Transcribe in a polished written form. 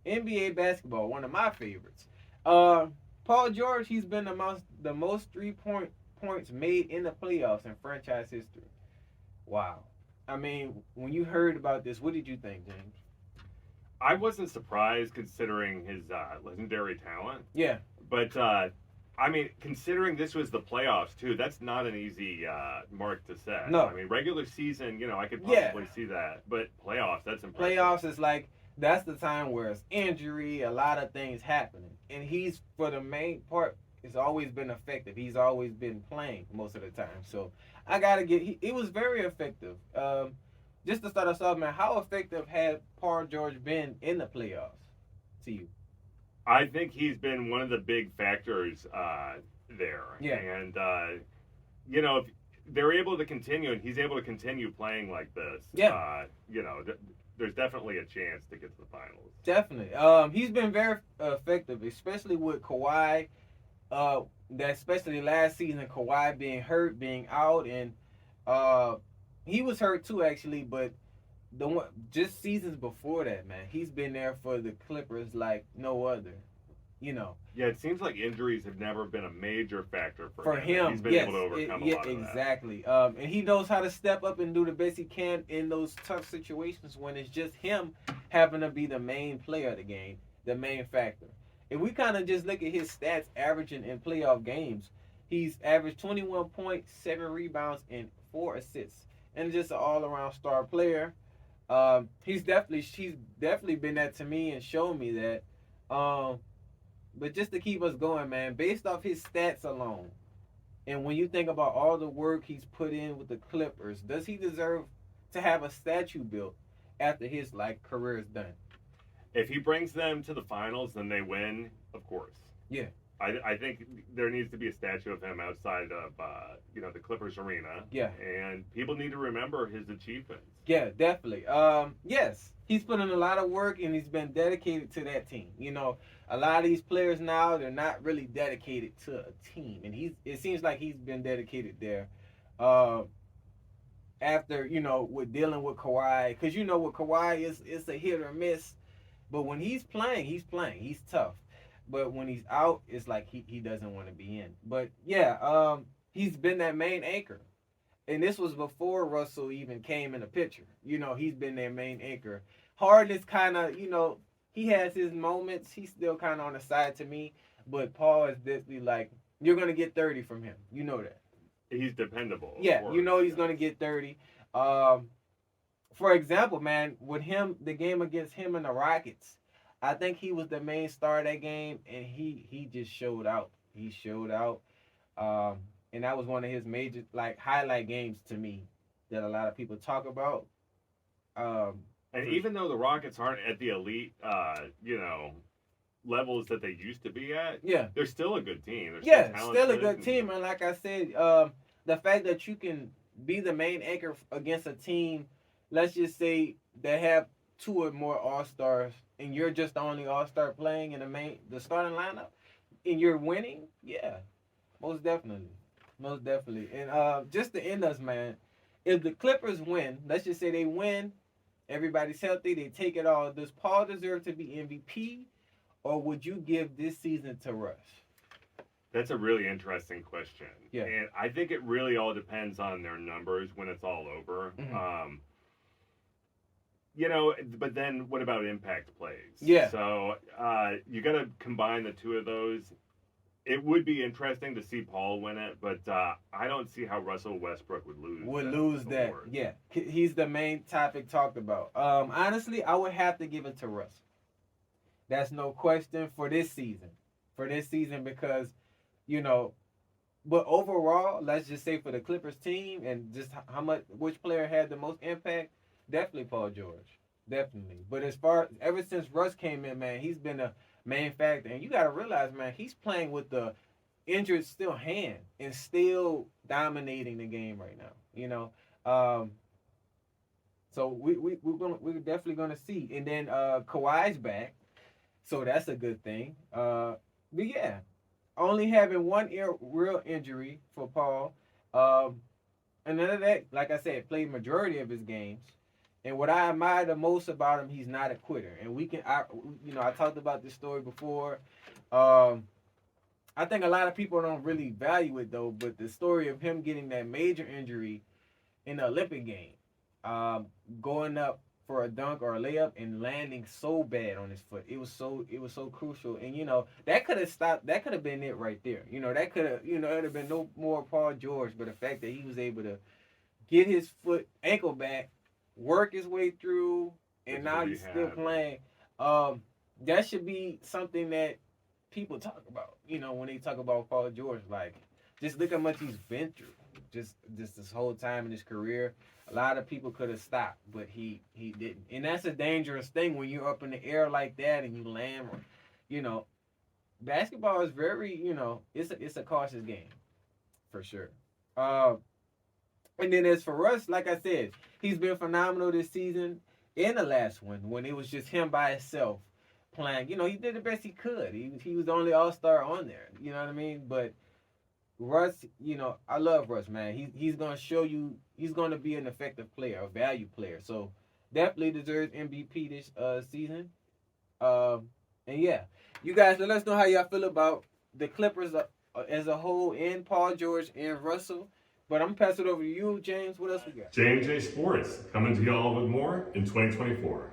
NBA basketball, one of my favorites. Paul George, he's been amongst the most points made in the playoffs in franchise history. Wow. I mean, when you heard about this, what did you think, James? I wasn't surprised considering his legendary talent, Yeah. but I mean, considering this was the playoffs too, that's not an easy mark to set. No. I mean, regular season, I could Yeah. probably see that, but playoffs, that's impressive. Playoffs is like that's the time where it's injury, a lot of things happening, and he's for the main part. It's always been effective. He's always been playing most of the time. So I gotta get. It was very effective. Just to start us off, man, how effective had Paul George been in the playoffs to you? I think he's been one of the big factors there, Yeah. and if they're able to continue, and he's able to continue playing like this, Yeah. There's definitely a chance to get to the finals. Definitely. He's been very effective, especially with Kawhi. That especially last season, Kawhi being hurt, being out, and uh, he was hurt too actually. But the one just seasons before that, man, he's been there for the Clippers like no other. You know. Yeah, it seems like injuries have never been a major factor for For him. him, He's been yes, able to overcome a yeah, lot of that. exactly. And he knows how to step up and do the best he can in those tough situations when it's just him having to be the main player of the game, the main factor. If we kind of just look at his stats averaging in playoff games, he's averaged 21 points, 7 rebounds, and 4 assists, and just an all-around star player. He's definitely been that to me and shown me that. But just to keep us going, man, based off his stats alone, and when you think about all the work he's put in with the Clippers, does he deserve to have a statue built after his career is done? If he brings them to the finals, then they win, of course. Yeah. I think there needs to be a statue of him outside of the Clippers arena. Yeah. And people need to remember his achievements. Yeah, definitely. Yes, he's put in a lot of work and he's been dedicated to that team. A lot of these players now they're not really dedicated to a team, and it seems like he's been dedicated there. Uh, After with dealing with Kawhi, because with Kawhi it's a hit or miss, but when he's playing, he's tough. But when he's out, it's like he doesn't want to be in. But yeah, he's been that main anchor. And this was before Russell even came in the picture. He's been their main anchor. Harden is kind of, he has his moments. He's still kind of on the side to me. But Paul is definitely like, you're going to get 30 from him. You know that. He's dependable. Yeah, he's going to get 30. For example, man, with him, the game against him and the Rockets, I think he was the main star of that game, and he just showed out. He showed out. And that was one of his major highlight games to me that a lot of people talk about. And even though the Rockets aren't at the elite, levels that they used to be at, yeah, they're still a good team. They're still a good team. And like I said, the fact that you can be the main anchor against a team, let's just say they have 2 or more All-Stars, and you're just the only All-Star playing in the starting lineup, and you're winning, yeah, most definitely. Most definitely. And just to end us, man, if the Clippers win, let's just say they win, everybody's healthy, they take it all, does Paul deserve to be MVP, or would you give this season to Russ? That's a really interesting question. Yeah. And I think it really all depends on their numbers when it's all over. Mm-hmm. But then what about impact plays? Yeah. So you got to combine the two of those. It would be interesting to see Paul win it, but I don't see how Russell Westbrook would lose that. award. Yeah. He's the main topic talked about. Honestly, I would have to give it to Russ. That's no question for this season. Because, but overall, let's just say for the Clippers team and just which player had the most impact, definitely Paul George. Definitely. But ever since Russ came in, man, he's been a main factor. And you got to realize, man, he's playing with the injured still hand and still dominating the game right now. So we're definitely gonna see. And then Kawhi's back, so that's a good thing. But yeah, only having one real injury for Paul. And none of that, like I said, played majority of his games. And what I admire the most about him, he's not a quitter. And I talked about this story before. Um, I think a lot of people don't really value it though. But the story of him getting that major injury in the Olympic game, um, going up for a dunk or a layup and landing so bad on his foot. It was so crucial. And that could have stopped. That could have been it right there. That could have it'd have been no more Paul George. But the fact that he was able to get his ankle back, work his way through, and now he's still playing. That should be something that people talk about. When they talk about Paul George, like just look how much he's been through. Just this whole time in his career, a lot of people could have stopped, but he didn't. And that's a dangerous thing when you're up in the air like that and you land. You know, basketball is very it's a cautious game for sure. Uh, and then as for Russ, like I said, he's been phenomenal this season. In the last one, when it was just him by himself playing, he did the best he could. He was the only All Star on there. You know what I mean? But Russ, I love Russ, man. He's gonna show you. He's gonna be an effective player, a value player. So definitely deserves MVP this season. And yeah, you guys let us know how y'all feel about the Clippers as a whole, and Paul George and Russell. But I'm gonna pass it over to you, James. What else we got? J&J Sports coming to y'all with more in 2024.